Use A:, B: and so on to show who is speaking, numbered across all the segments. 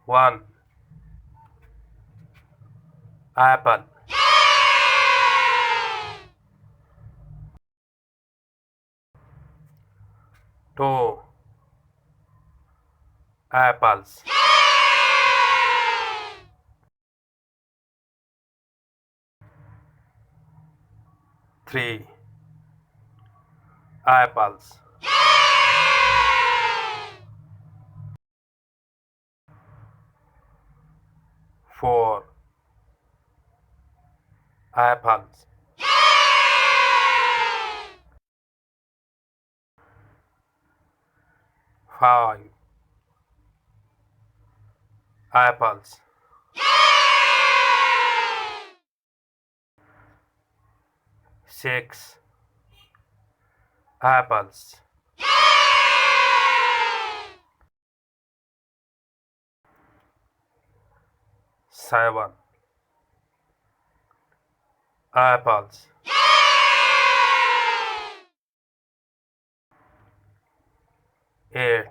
A: One apple. Two apples. Three apples. Four apples. Five apples. Six apples. Seven apples. Eight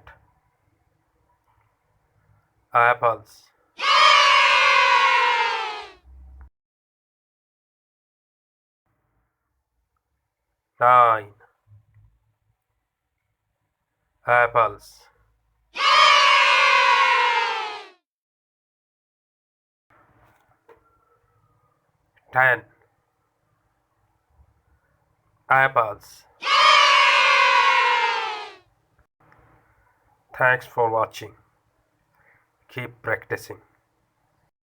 A: apples. 9 apples. 10 apples. Thanks for watching. Keep practicing.